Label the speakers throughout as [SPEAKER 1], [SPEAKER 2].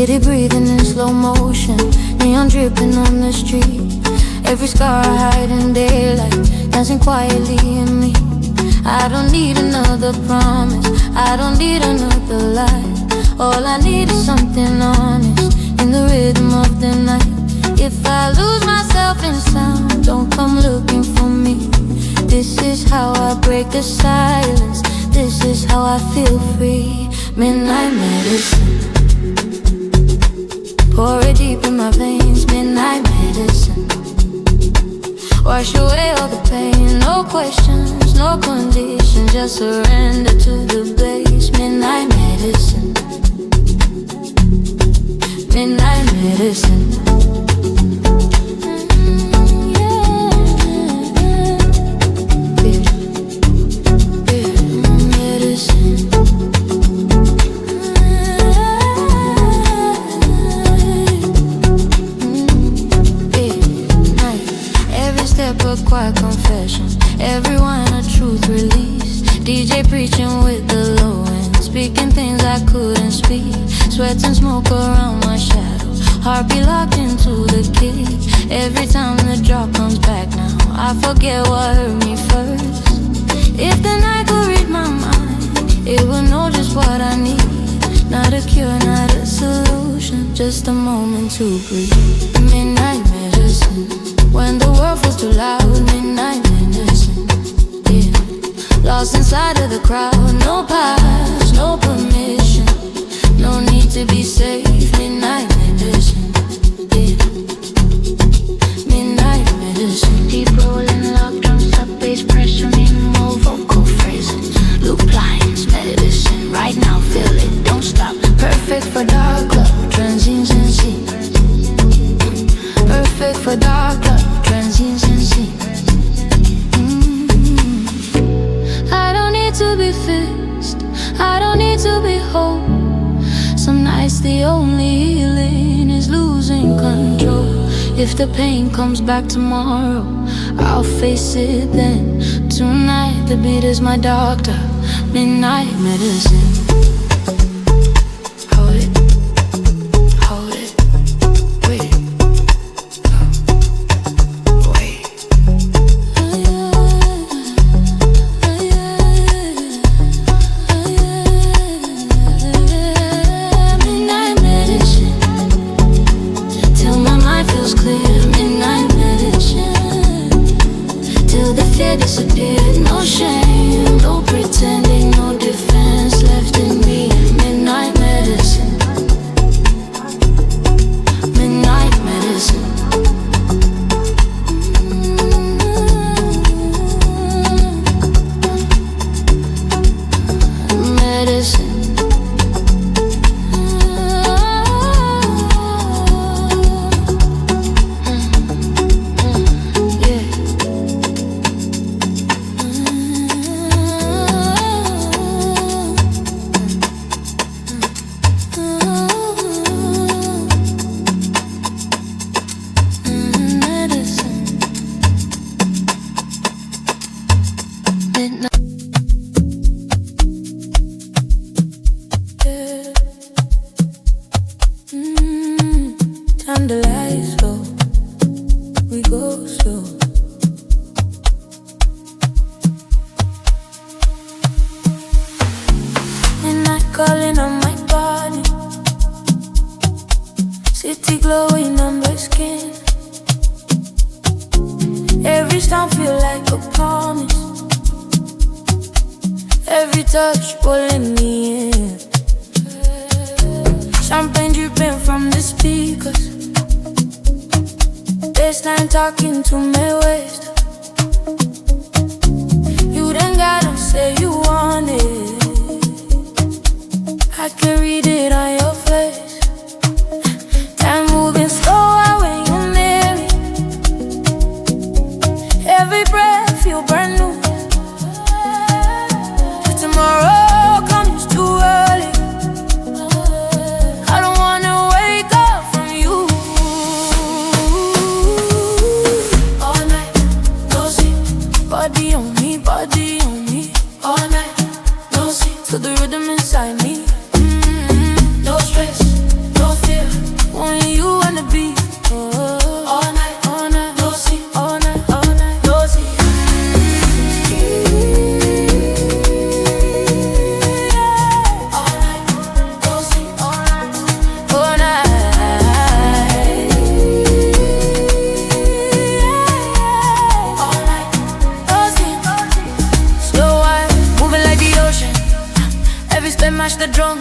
[SPEAKER 1] City breathing in slow motion, neon dripping on the street. Every scar I hide in daylight, dancing quietly in me. I don't need another promise, I don't need another lie. All I need is something honest, in the rhythm of the night. If I lose myself in sound, don't come looking for me. This is how I break the silence, this is how I feel free. Midnight medicine, pour it deep in my veins. Midnight medicine, wash away all the pain. No questions, no conditions, just surrender to the blaze. Midnight medicine, midnight medicine. Quiet confession, everyone a truth release. DJ preaching with the low end, speaking things I couldn't speak. Sweat and smoke around my shadow, heart be locked into the key. Every time the drop comes back now, I forget what hurt me first. If the night could read my mind, it would know just what I need. Not a cure, not a solution, just a moment to breathe. Midnight medicine, when the world feels too loud. Midnight medicine, yeah. Lost inside of the crowd, no pass, no permission, no need to be safe. Midnight medicine, yeah. Midnight medicine. Deep rolling, lock drums, up bass pressure, minimal vocal phrases, loop lines, medicine. Right now, feel it, don't stop. Perfect for dark club, transients and scenes. Perfect for dark club, transients and scenes. I don't need to be fixed, I don't need to be whole. Some nights the only healing is losing control. If the pain comes back tomorrow, I'll face it then. Tonight the beat is my doctor, midnight medicine. Hold it, hold it, wait. Disappeared, no shame, no pretending, no defense left in me. Midnight medicine, midnight medicine. Medicine. Time the lights low, we go slow. Midnight calling on my body, city glowing on my skin. Every sound feel like a promise, every touch pulling me in. Champagne dripping from the speakers, bassline talking to my waist. You done gotta say you want it, I can read it on your face. Time moving slower when you're near me, every breath feel brand new. If tomorrow comes too early, I don't wanna wake up from you. All night, no sleep, body on me, body on me. smash the drum.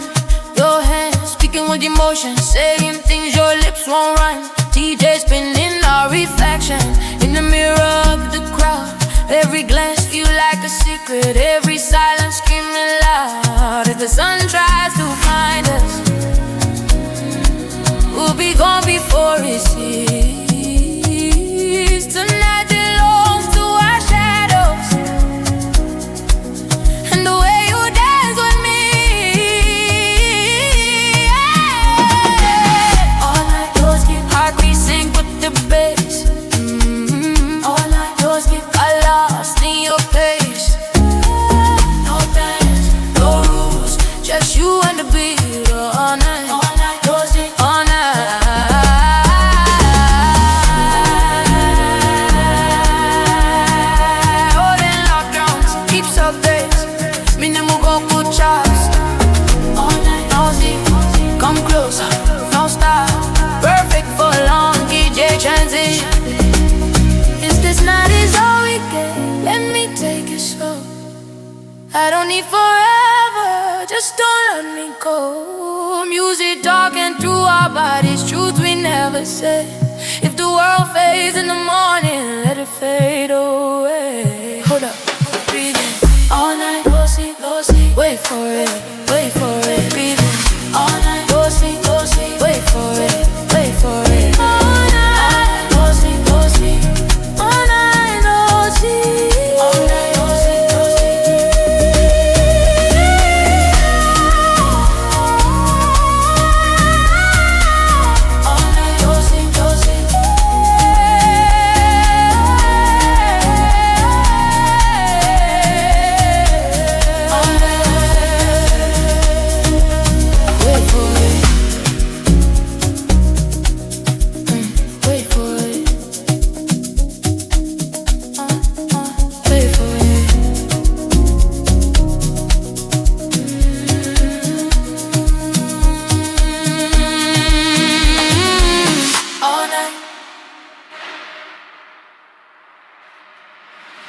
[SPEAKER 1] Your hands speaking with emotion, saying things your lips won't rhyme. DJ spinning our reflection in the mirror of the crowd. Every glance feel like a secret, every silence screaming loud. If the sun tries to find us, we'll be gone before it sees. Tonight belongs to our shadows, and the way you dance with me. All night yours get heartbeat sync with the bass. All night yours get got lost in your pace. No dance, no rules, just you and the beat. All night, all night yours get all night. Come closer, no stop. Perfect for a long DJ transition. If this night is all we get, let me take it slow. I don't need forever, just don't let me go. Music talking through our bodies, truth we never said. If the world fades in the morning, let it fade away. Hold up, breathe in. All night, go sleep, wait for it, wait for it, breathe in. All night, go sleep, wait for it, wait for it. All night, go sleep, all night, go sleep. All night, go sleep, All night, go sleep,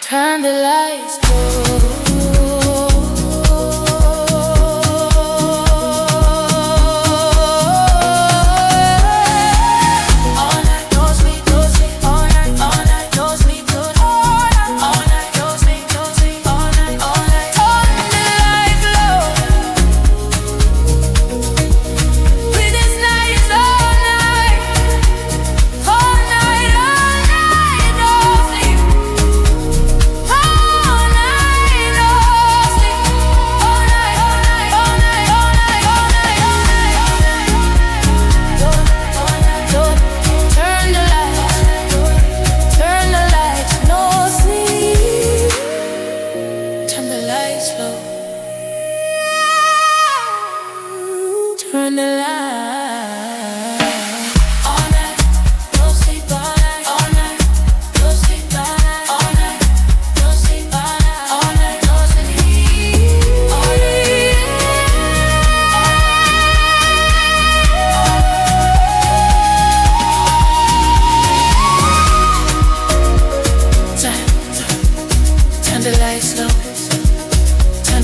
[SPEAKER 1] turn the lights low. Turn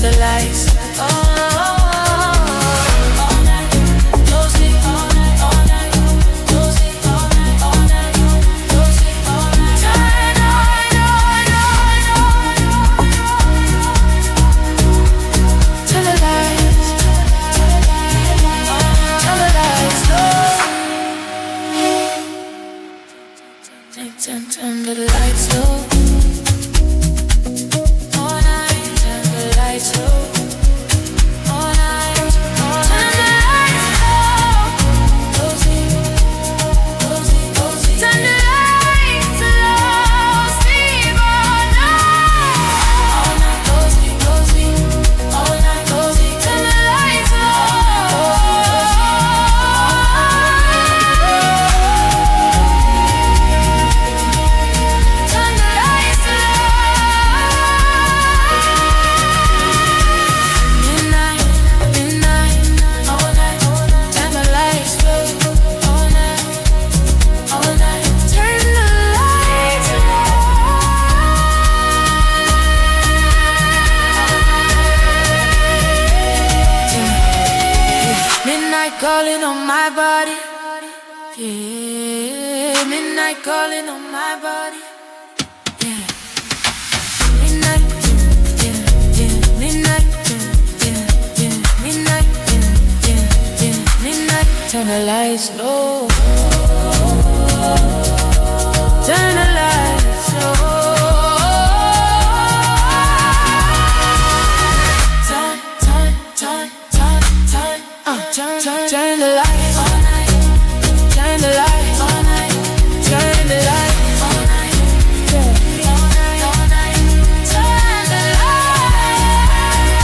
[SPEAKER 1] the lights. All night, no sleep all night. All night, no sleep all night. All night, no sleep all night. All night, no sleep. All turn the lights low. Turn the lights. Turn the lights low. All night, turn the lights low. calling on my body. Yeah, midnight calling on my body. Yeah, midnight. Yeah, yeah, midnight. Yeah, yeah, yeah, midnight. Yeah, yeah, yeah, midnight. Turn the lights low. Turn the lights low. Turn the lights all night. Turn the lights all night. Turn the lights all night. Yeah. All night, all night. Turn the lights.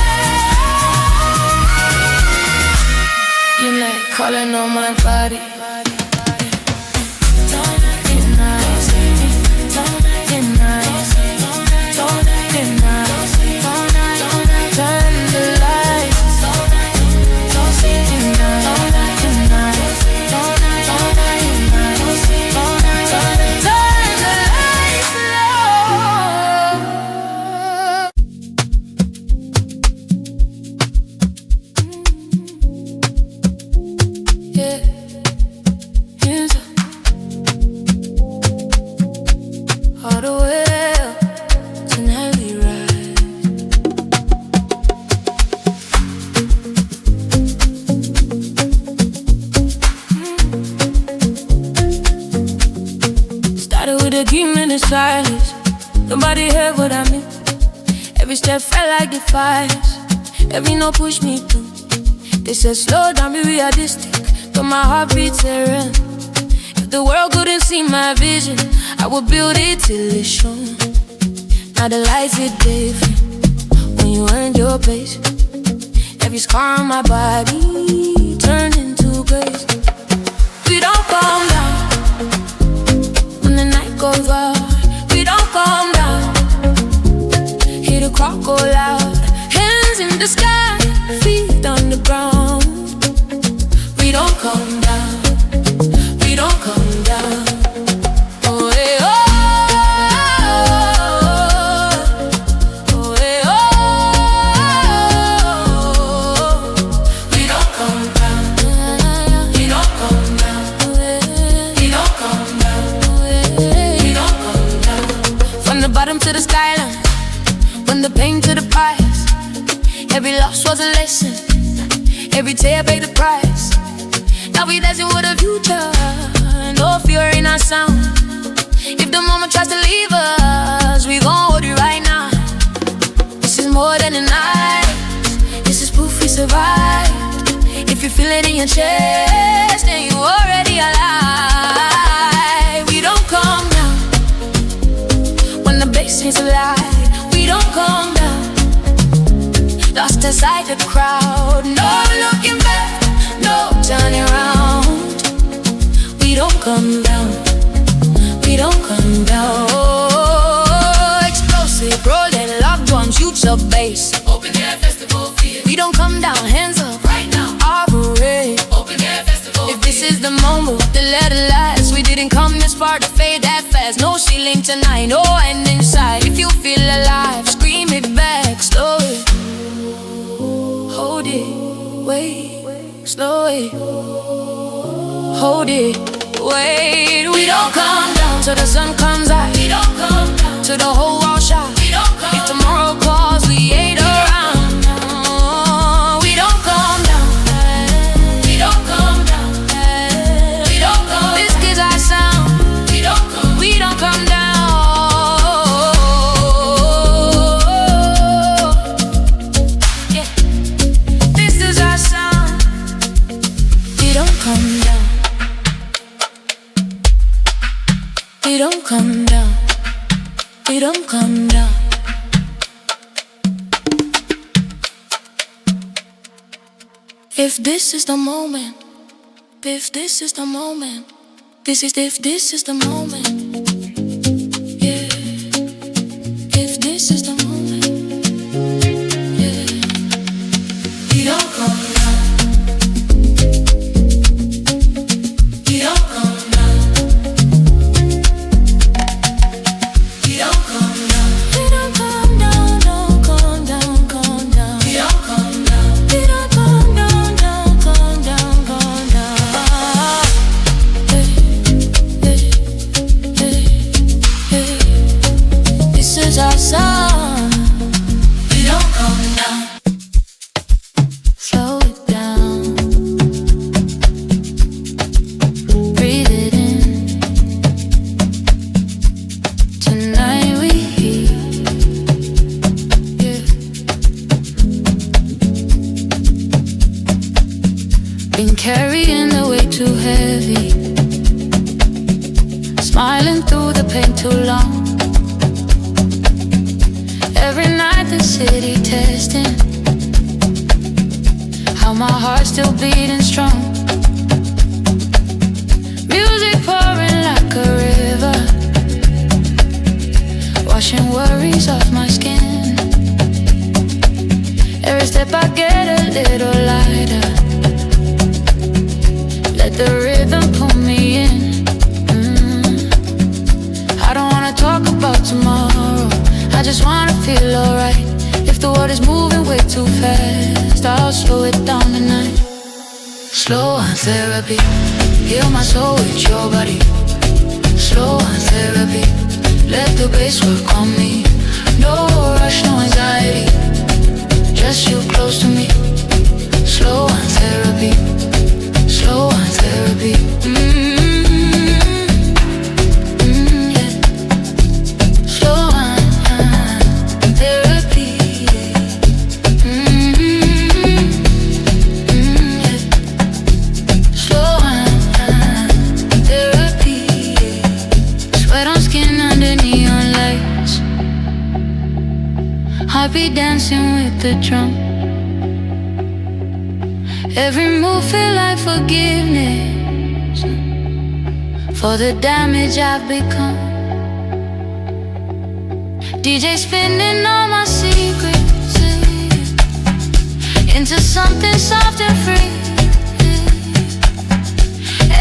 [SPEAKER 1] You're like calling on my body. Silence. Nobody heard what I meant. Every step felt like defiance. Every note pushed me through. They said slow down, be realistic, but my heart beats a rhythm. If the world couldn't see my vision, I would build it till it's shown. Now the lights hit different when you earned your place. Every scar on my body turned into grace. We don't calm down when the night goes wild. We don't calm down. Hear the crowd go loud. Hands in the sky, feet on the ground. We don't calm down. We don't calm down. Oh, hey, oh, oh, hey, oh. We don't calm down. We don't calm down. We don't calm down. We don't calm down. From the bottom to the skyline, from the pain to the prize. Every loss was a lesson. Every tear paid the price. Now we dancing with a future. No fear in our sound. If the moment tries to leave us, we gon' hold it right now. This is more than a night. This is proof we survived. If you feel it in your chest, then you already alive. We don't calm down when the bass is alive. We don't calm down. Lost inside the crowd. No looking back, no turning around. We don't come down. We don't come down. Oh, explosive, rolling, lock drums, huge up bass. Open air festival feel. We don't come down, hands up right now. Operate. Open air festival. If this is the moment, then let it last. We didn't come this far to fade that fast. No ceiling tonight, no end inside. If you feel alive, scream it back, slow it. Hold it, wait, slow it. Hold it, wait. We don't come down till the sun comes out. We don't come down till the whole world shines. We don't come. If tomorrow calls, we ain't around. We don't come down. We don't come down. We don't come. This is our sound. We don't come. We don't come down. Yeah, this is our sound. We don't come down. We don't come down. We don't come down. If this is the moment, if this is the moment, if this is the moment, yeah. If this is the moment, yeah. We don't come down. We don't come down. We don't come down. We don't come down, don't come down, come down. We don't come down. We don't come down, don't come down, come down. Been carrying the weight too heavy, smiling through the pain too long. Every night the city testing how my heart's still beating strong. Music pouring like a river, washing worries off my skin. Every step I get a little lighter, let the rhythm pull me in. I don't wanna talk about tomorrow, I just wanna feel alright. If the world is moving way too fast, I'll slow it down tonight. Slow on therapy, heal my soul with your body. Slow on therapy, let the bass work on me. No rush, no anxiety, just you close to me. Slow on therapy, slow on therapy. Yeah. Slow on therapy. Yeah. Slow on therapy. Sweat on skin under neon lights, I'll be dancing with the drum. Every move feel like forgiveness for the damage I've become. DJ spinning all my secrets into something soft and free.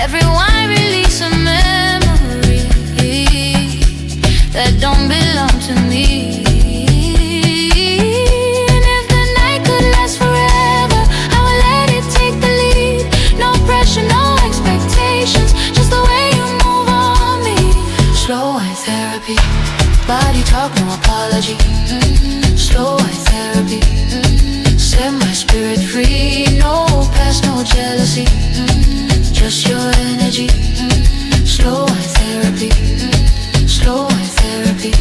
[SPEAKER 1] Everyone release a memory that don't belong to me. Body talk, no apology. Slow eye therapy, set my spirit free. No past, no jealousy, just your energy. Slow eye therapy, slow eye therapy.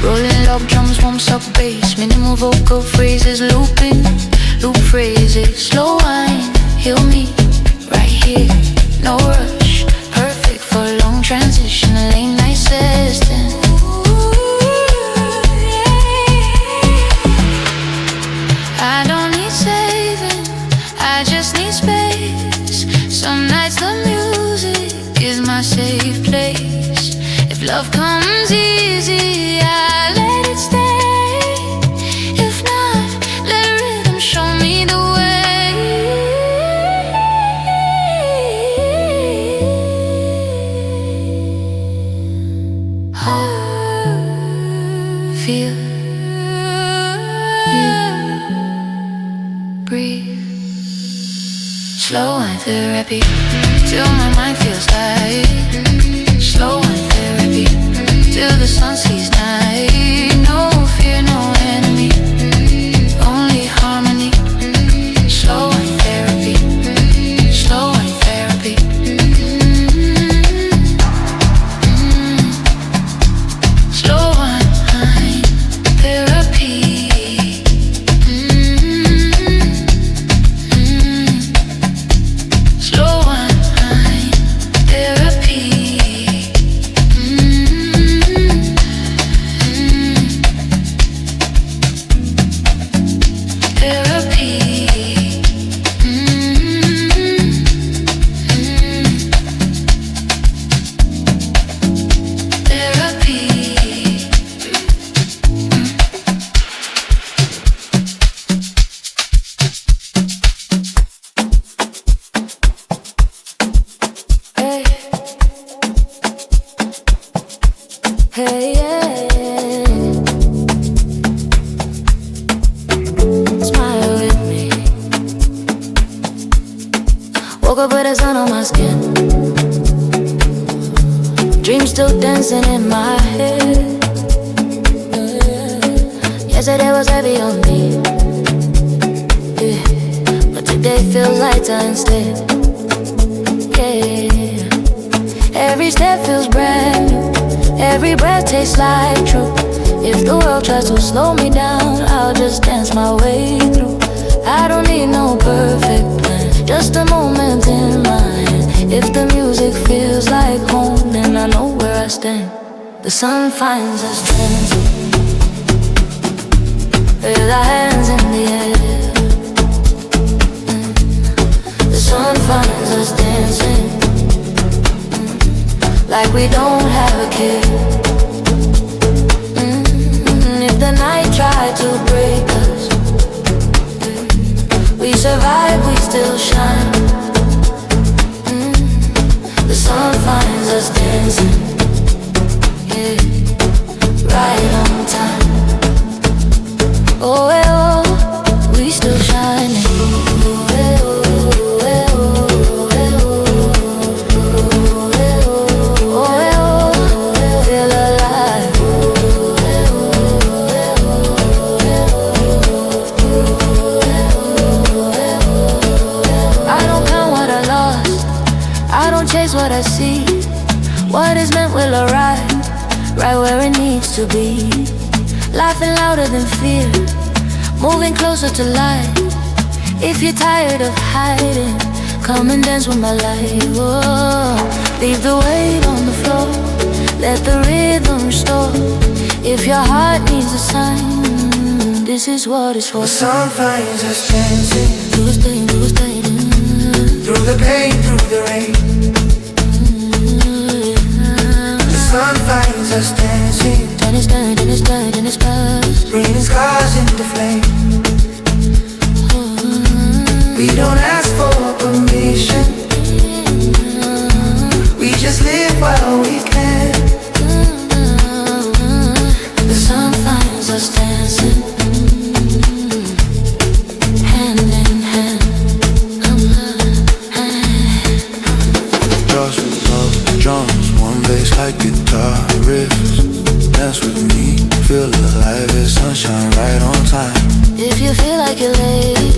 [SPEAKER 1] Rolling log drums, warms up bass, minimal vocal phrases, looping, loop phrases. Slow wine, heal me, right here, no rush. Perfect for long transition, late night system. I don't need saving, I just need space. Some nights the music is my safe place. If love comes easy, I let it stay. If not, let rhythm show me the way. Feel you breathe. Slow and therapy till my mind feels light. Slow and therapy till the sun sees night. No fear, no enemy, only harmony. Slow and therapy, slow and therapy. Slow and therapy. Slow and therapy. Hey, yeah. Smile with me. Woke up with the sun on my skin. Dreams still dancing in my head. Yesterday was heavy on me, yeah. But today feels lighter instead, yeah. Every step feels brand new, every breath tastes like truth. If the world tries to slow me down, I'll just dance my way through. I don't need no perfect plan, just a moment in my hand. If the music feels like home, then I know where I stand. The sun finds us dancing with our hands in the air. The sun finds us dancing like we don't have a care. If the night tried to break us, we survive, we still shine. The sun finds us dancing, yeah, right on time. Oh, well, we still shining. What I see, what is meant will arrive, right where it needs to be. Laughing louder than fear, moving closer to life. If you're tired of hiding, come and dance with my light. Whoa. Leave the weight on the floor, let the rhythm restore. If your heart needs a sign, this is what it's for.
[SPEAKER 2] The sun finds us dancing,
[SPEAKER 1] through the pain,
[SPEAKER 2] through the pain, through the rain. The sun finds us dancing,
[SPEAKER 1] and it's past,
[SPEAKER 2] bringing scars into flame. We don't ask for permission, we just live while we can.
[SPEAKER 1] The sun finds us dancing, hand in hand.
[SPEAKER 2] Just love drums, one bass like guitar riffs. Dance with me, feel alive, it's sunshine right on time.
[SPEAKER 1] If you feel like you're late,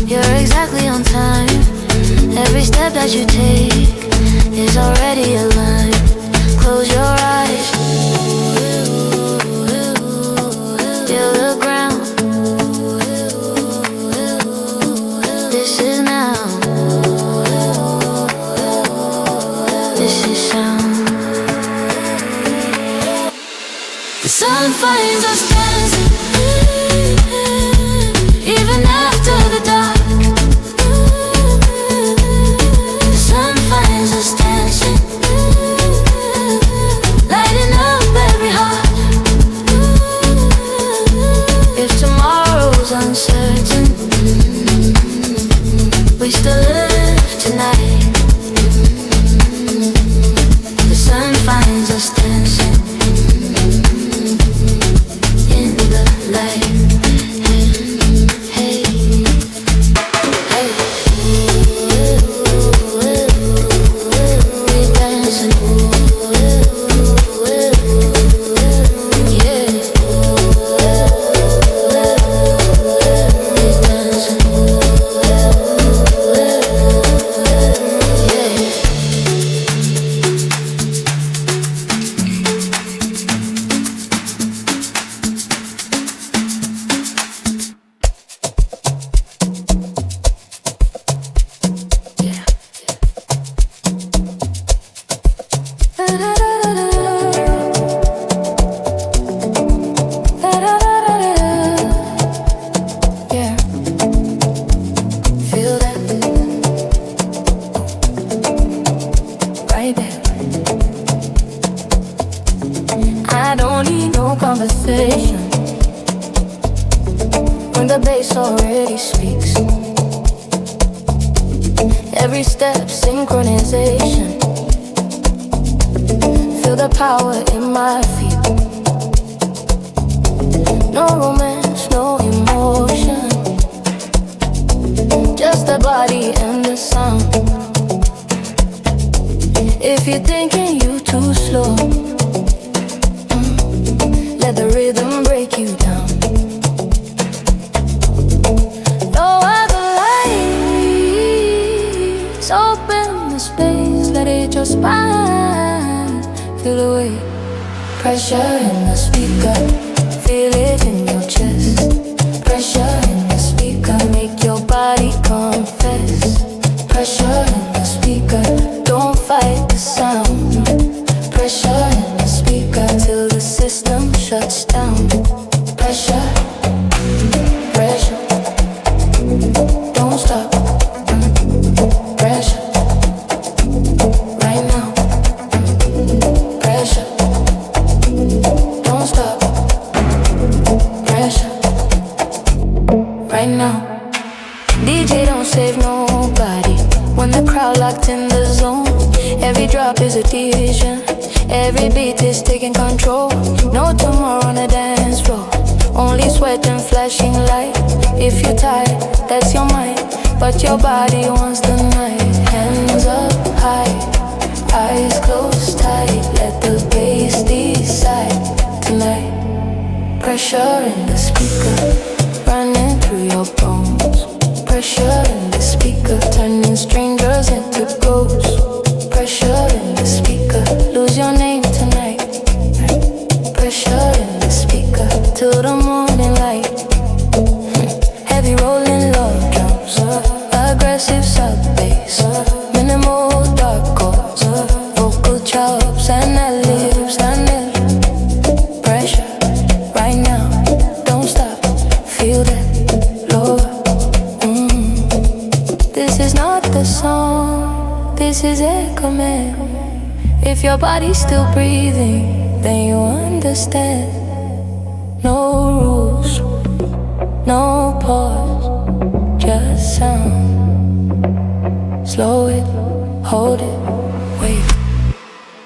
[SPEAKER 1] you're exactly on time. Every step that you take is already aligned. Close your eyes, feel the ground. This is now, this is sound. The sun finds us dancing, even after the dark. The sun finds us dancing, lighting up every heart. If tomorrow's uncertain, we still live tonight. The sun finds us dancing in the light. Hey, hey, we dancing, yeah, we dancing, yeah. Yeah, feel that right there. I don't need no conversation when the bass already speaks. Every step synchronization, feel the power in my feet. No romance, no emotion, just the body and the sound. If you're thinking you too slow, let the rhythm break you down. No other lights, open the space, let it just spine. Feel the weight, pressure in the speaker, feel it in your chest. Pressure in the speaker, make your right now. DJ don't save nobody when the crowd locked in the zone. Every drop is a decision, every beat is taking control. No tomorrow on the dance floor, only sweat and flashing light. If you're tired, that's your mind, but your body wants the night. Hands up high, eyes closed tight, let the bass decide tonight. Pressure in the speaker, running through your bones. Pressure in the speaker, turning strangers into ghosts. Pressure in the speaker, lose your name tonight. Pressure in the speaker, till the morning light. Heavy rolling love drums, aggressive sub bass, minimal dark chords, vocal chops and ad-libs, pressure right now, don't stop, feel that lower. This is not the song, this is a command. If your body's still breathing, then you understand. No rules, no pause, just sound. Slow it, hold it, wait.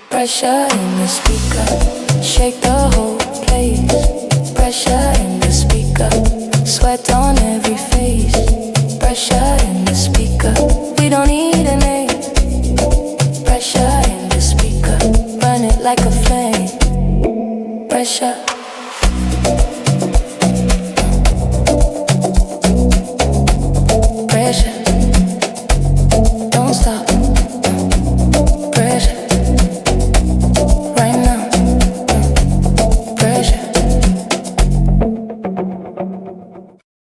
[SPEAKER 1] Pressure in the speaker, shake the whole place. Pressure